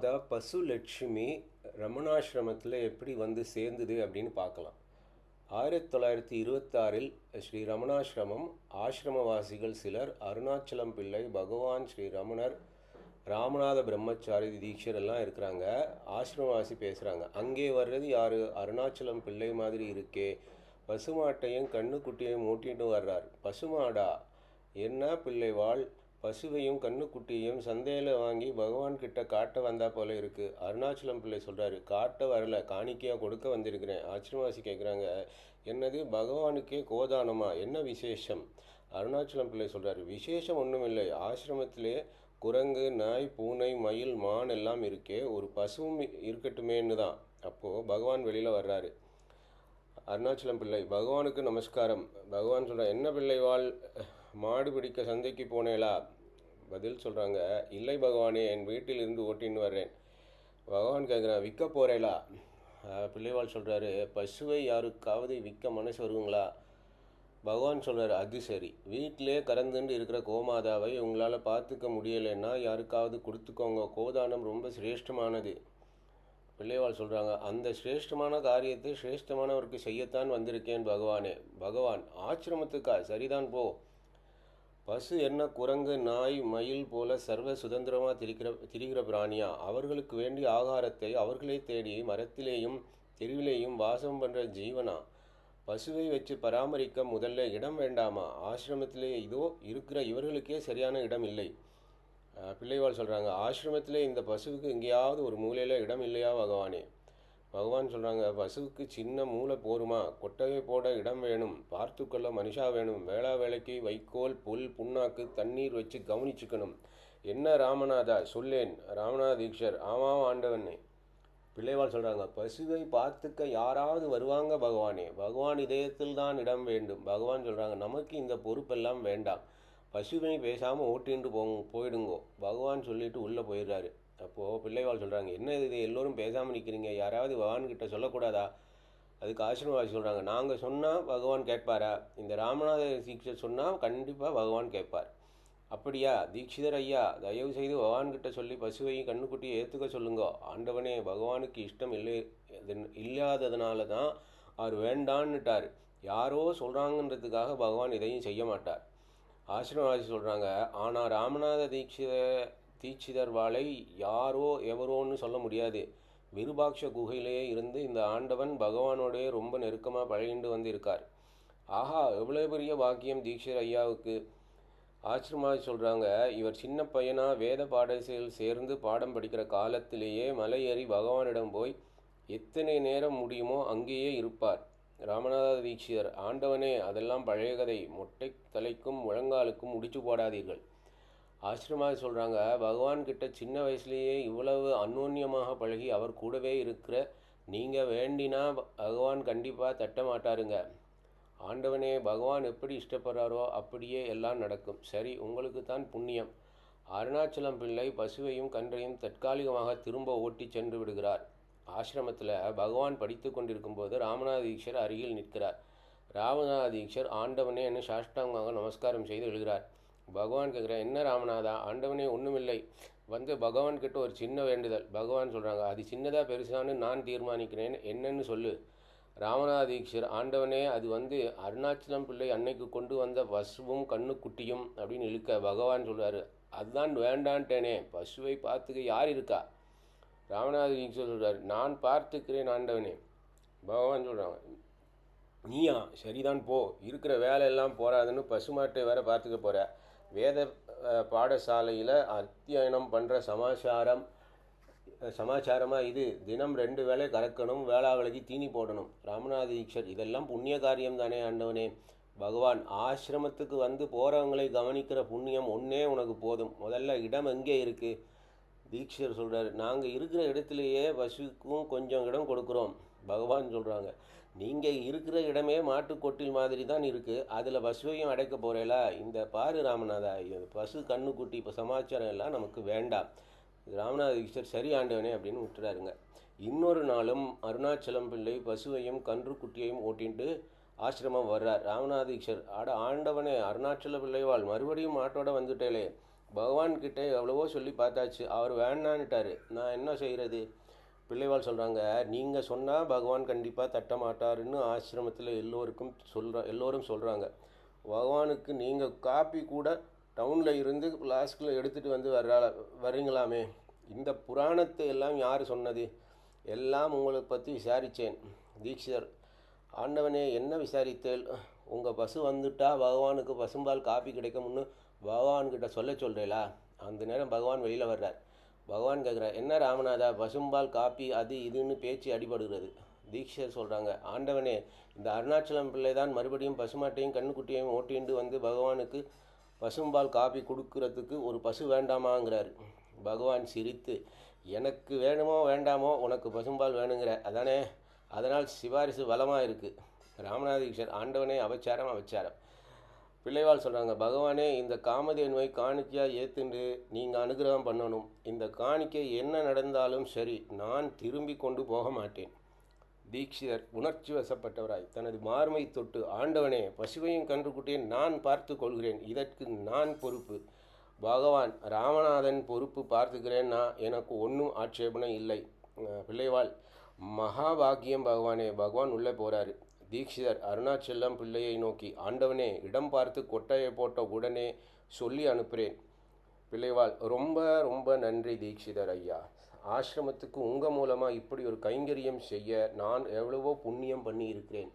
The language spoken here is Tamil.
கோமாதா பசுலட்சுமி ரமணாசிரமத்தில் எப்படி வந்து சேர்ந்தது அப்படின்னு பார்க்கலாம். 1926 ஸ்ரீ ரமணாசிரமம் ஆசிரமவாசிகள் சிலர் அருணாச்சலம் பிள்ளை, பகவான் ஸ்ரீ ரமணர், ராமநாத பிரம்மச்சாரி தீட்சர் எல்லாம் இருக்கிறாங்க. ஆசிரமவாசி பேசுகிறாங்க. அங்கே வர்றது யார்? அருணாச்சலம் பிள்ளை மாதிரி இருக்கே, பசுமாட்டையும் கண்ணுக்குட்டியையும் ஓட்டிட்டு வர்றார். பசுமாடா? என்ன பிள்ளைவாள், பசுவையும் கண்ணுக்குட்டியையும் சந்தையில் வாங்கி பகவான் கிட்ட காட்ட வந்தா போல இருக்கு. அருணாச்சலம் பிள்ளை சொல்கிறாரு, காட்ட வரல, காணிக்கையாக கொடுக்க வந்திருக்கிறேன். ஆசிரமவாசி கேட்குறாங்க, என்னது பகவானுக்கே கோதானமா, என்ன விசேஷம்? அருணாச்சலம் பிள்ளை சொல்கிறாரு, விசேஷம் ஒன்றும் இல்லை, ஆசிரமத்திலே குரங்கு, நாய், பூனை, மயில், மான் எல்லாம் இருக்கே, ஒரு பசுவும் இருக்கட்டுமேன்னு தான். அப்போது பகவான் வெளியில் வர்றாரு. அருணாச்சலம் பிள்ளை, பகவானுக்கு நமஸ்காரம். பகவான் சொல்கிறார், என்ன பிள்ளைவாள், மாடு பிடிக்க சந்தைக்கு போனேளா? பதில் சொல்கிறாங்க, இல்லை பகவானே, என் வீட்டில் இருந்து ஓட்டின்னு வர்றேன். பகவான் கேட்குறான், விற்க போகிறேளா? பிள்ளைவாள் சொல்கிறாரு, பசுவை யாருக்காவது விற்க மனசு வருங்களா? பகவான் சொல்கிறார், அது சரி, வீட்டிலே கறந்துண்டு இருக்கிற கோமாதாவை உங்களால் பார்த்துக்க முடியலைன்னா யாருக்காவது கொடுத்துக்கோங்க, கோதானம் ரொம்ப சிரேஷ்டமானது. பிள்ளைவாள் சொல்கிறாங்க, அந்த சிரேஷ்டமான காரியத்தை சிரேஷ்டமானவருக்கு செய்யத்தான் வந்திருக்கேன் பகவானே. பகவான், ஆசிரமத்துக்கா? சரிதான் போ. பசு என்ன குரங்கு, நாய், மயில் போல சர்வ சுதந்திரமாக திரிகிற பிராணியா? அவர்களுக்கு வேண்டிய ஆகாரத்தை அவர்களே தேடி மரத்திலேயும் தெருவிலேயும் வாசம் பண்ணுற ஜீவனா? பசுவை வச்சு பராமரிக்க முதல்ல இடம் வேண்டாமா? ஆசிரமத்திலே இதோ இருக்கிற இவர்களுக்கே சரியான இடம் இல்லை. பிள்ளைவாள் சொல்கிறாங்க, ஆசிரமத்திலே இந்த பசுவுக்கு எங்கேயாவது ஒரு மூலையில் இடம் இல்லையா பகவானே? பகவான் சொல்கிறாங்க, பசுவுக்கு சின்ன மூளை போருமா? கொட்டகை போட இடம் வேணும், பார்த்துக்கொள்ள மனுஷா வேணும், வேளா வேலைக்கு வைக்கோல், புல், புண்ணாக்கு, தண்ணீர் வச்சு கவனிச்சுக்கணும். என்ன ராமநாதா, சொல்லேன். ராமநாத தீக்ஷர், ஆமாம் ஆண்டவனே. பிள்ளைவாள் சொல்கிறாங்க, பசுவை பார்த்துக்க யாராவது வருவாங்க பகவானே, பகவான் இதயத்தில் தான் இடம் வேண்டும். பகவான் சொல்கிறாங்க, நமக்கு இந்த பொறுப்பெல்லாம் வேண்டாம், பசுவை பேசாமல் ஓட்டின்ட்டு போயிடுங்கோ. பகவான் சொல்லிட்டு உள்ளே போயிடுறாரு. அப்போது பிள்ளைவாள் சொல்கிறாங்க, என்ன இது எல்லோரும் பேசாமல் நிற்கிறீங்க, யாராவது பகவான்கிட்ட சொல்லக்கூடாதா? அதுக்கு ஆசிரமவாசி சொல்கிறாங்க, நாங்கள் சொன்னால் பகவான் கேட்பாரா? இந்த ராமநாத தீட்சர் சொன்னால் கண்டிப்பாக பகவான் கேட்பார். அப்படியா? தீட்சிதர் ஐயா, தயவு செய்து பகவான்கிட்ட சொல்லி பசுவையும் கண்ணுக்குட்டியை ஏற்றுக்க சொல்லுங்க. ஆண்டவனே, பகவானுக்கு இஷ்டம் இல்லாததுனால தான் அவர் வேண்டான்னுட்டார். யாரோ சொல்கிறாங்கன்றதுக்காக பகவான் இதையும் செய்ய மாட்டார். ஆசிரமவாசி சொல்கிறாங்க, ஆனால் ராமநாத தீட்சிதர் வாளை யாரோ எவரோன்னு சொல்ல முடியாது. விருபாட்ச குகையிலேயே இருந்து இந்த ஆண்டவன் பகவானோடைய ரொம்ப நெருக்கமாக பழகிண்டு வந்து இருக்கார். ஆஹா, எவ்வளோ பெரிய பாக்கியம் தீட்சிதர் ஐயாவுக்கு. ஆசிரமவாசி சொல்கிறாங்க, இவர் சின்ன பையனாக வேத பாடசாலையில் சேர்ந்து பாடம் படிக்கிற காலத்திலேயே மலை ஏறி பகவானிடம் போய் எத்தனை நேரம் முடியுமோ அங்கேயே இருப்பார். ராமநாத தீட்சிதர், ஆண்டவனே, அதெல்லாம் பழைய கதை, மொட்டை தலைக்கும் முழங்காலுக்கும் முடிச்சு போடாதீர்கள். ஆசிரமவாசி சொல்கிறாங்க, பகவான்கிட்ட சின்ன வயசுலேயே இவ்வளவு அந்யோன்யமாக பழகி அவர் கூடவே இருக்கிற நீங்கள் வேண்டினா பகவான் கண்டிப்பாக தட்ட மாட்டாருங்க. ஆண்டவனே, பகவான் எப்படி இஷ்டப்படுறாரோ அப்படியே எல்லாம் நடக்கும். சரி, உங்களுக்கு தான் புண்ணியம். அருணாச்சலம் பிள்ளை பசுவையும் கன்றையும் தற்காலிகமாக திரும்ப ஓட்டி சென்று விடுகிறார். ஆசிரமத்தில் பகவான் படித்து கொண்டிருக்கும்போது ராமநாத தீட்சர் அருகில் நிற்கிறார். ராமநாத தீட்சர் ஆண்டவனே என்று சாஷ்டாங்கமாக நமஸ்காரம் செய்து எழுகிறார். பகவான் கேட்குறார், என்ன ராமநாதா? ஆண்டவனே, ஒன்றுமில்லை, வந்து பகவான்கிட்ட ஒரு சின்ன வேண்டுதல். பகவான் சொல்கிறாங்க, அது சின்னதாக பெருசான்னு நான் தீர்மானிக்கிறேன், என்னன்னு சொல்லு. ராமநாத தீட்சர், ஆண்டவனே, அது அருணாச்சலம் பிள்ளை அன்னைக்கு கொண்டு வந்த பசுவும் கண்ணுக்குட்டியும் அப்படின்னு இழுக்க. பகவான் சொல்கிறாரு, அதுதான் வேண்டான்ட்டேனே, பசுவை பார்த்துக்க யார் இருக்கா? ராமநாத தீட்சர் சொல்கிறார், நான் பார்த்துக்கிறேன் ஆண்டவனே. பகவான் சொல்கிறாங்க, நீயா? சரிதான் போ, இருக்கிற வேலையெல்லாம் போகாதுன்னு பசுமாட்டை வேற பார்த்துக்க போகிற. வேத பாடசாலையில் அத்தியனம் பண்ணுற சமாச்சாரமாக இது. தினம் 2 வேளை கறக்கணும், வேளாவேளைக்கு தீனி போடணும். ராமநாத தீட்சர், இதெல்லாம் புண்ணிய காரியம் தானே ஆண்டவனே. பகவான், ஆசிரமத்துக்கு வந்து போகிறவங்களை கவனிக்கிற புண்ணியம் ஒன்றே உனக்கு போதும், முதல்ல இடம் எங்கே இருக்குது? தீட்சர் சொல்கிறார், நாங்கள் இருக்கிற இடத்துலையே பசுக்கும் கொஞ்சம் இடம் கொடுக்குறோம். பகவான் சொல்கிறாங்க, நீங்கள் இருக்கிற இடமே மாட்டுக்கொட்டில் மாதிரி தான் இருக்குது, அதில் பசுவையும் அடைக்க போகிறேலா? இந்த பாரு ராமநாதா, பசு கண்ணுக்குட்டி இப்போ சமாச்சாரம் எல்லாம் நமக்கு வேண்டாம். ராமநாத தீட்சர், சரி ஆண்டவனே அப்படின்னு விட்டுறாருங்க. இன்னொரு நாளும் அருணாச்சலம் பிள்ளை பசுவையும் கன்றுக்குட்டியையும் ஓட்டின்ட்டு ஆசிரமம் வர்றார். ராமநாத தீட்சர், ஆண்டவனே, அருணாச்சல பிள்ளைவாள், மறுபடியும் மாட்டோட வந்துட்டேலே, பகவான்கிட்ட எவ்வளவோ சொல்லி பார்த்தாச்சு, அவர் வேண்டான்னுட்டார். நான் என்ன செய்கிறது? பிள்ளைவாள் சொல்கிறாங்க, நீங்கள் சொன்னால் பகவான் கண்டிப்பாக தட்ட மாட்டாருன்னு ஆசிரமத்தில் எல்லோரும் சொல்கிறாங்க. பகவானுக்கு நீங்கள் காப்பி கூட டவுனில் இருந்து ஃப்ளாஸ்கில் எடுத்துகிட்டு வந்து வர்றீங்களாமே, இந்த புராணத்தை எல்லாம் யார் சொன்னது? எல்லாம் உங்களை பற்றி விசாரித்தேன் தீக்ஷிதர். ஆண்டவனே, என்ன விசாரித்தேன்? உங்கள் பசு வந்துட்டா பகவானுக்கு பசும்பால் காப்பி கிடைக்கும்னு பகவான்கிட்ட சொல்கிறீங்களா? அந்த நேரம் பகவான் வெளியில் வர்றார். பகவான் கேட்குறார், என்ன ராமநாதா, பசும்பால் காப்பி அது இதுன்னு பேச்சு அடிபடுகிறது. தீக்ஷர் சொல்கிறாங்க, ஆண்டவனே, இந்த அருணாச்சலம் பிள்ளை தான் மறுபடியும் பசுமாட்டையும் கண்ணுக்குட்டியையும் ஓட்டிண்டு வந்து பகவானுக்கு பசும்பால் காப்பி கொடுக்கறதுக்கு ஒரு பசு வேண்டாமாங்கிறார். பகவான் சிரித்து, எனக்கு வேணுமோ வேண்டாமோ உனக்கு பசும்பால் வேணுங்கிற அதானே, அதனால் சிபாரிசு பலமாக இருக்குது. ராமநாத தீக்ஷர், ஆண்டவனே, அபச்சாரம். பிள்ளைவாள் சொல்கிறாங்க, பகவானே, இந்த காமதேனுவை காணிக்கையாக ஏற்றுண்டு நீங்கள் அனுகிரகம் பண்ணணும். இந்த காணிக்கை என்ன நடந்தாலும் சரி, நான் திரும்பி கொண்டு போக மாட்டேன். தீக்ஷிதர் உணர்ச்சி வசப்பட்டவராய் தனது மார்மை தொட்டு, ஆண்டவனே, பசுவையும் கன்றுக்குட்டியை நான் பார்த்து கொள்கிறேன், இதற்கு நான் பொறுப்பு. பகவான், ராமநாதன் பொறுப்பு பார்த்துக்கிறேன்னா எனக்கு ஒன்றும் ஆட்சேபனை இல்லை. பிள்ளைவாள், மகாபாகியம் பகவானே. பகவான் உள்ளே போகிறாரு. தீக்ஷிதர் அருணாச்சலம் பிள்ளையை நோக்கி, ஆண்டவனே, இடம் பார்த்து கொட்டையை போட்ட உடனே சொல்லி அனுப்புகிறேன். பிள்ளைவாள், ரொம்ப ரொம்ப நன்றி தீக்ஷிதர் ஐயா. ஆசிரமத்துக்கு உங்கள் மூலமாக இப்படி ஒரு கைங்கரியம் செய்ய நான் எவ்வளவோ புண்ணியம் பண்ணி இருக்கிறேன்.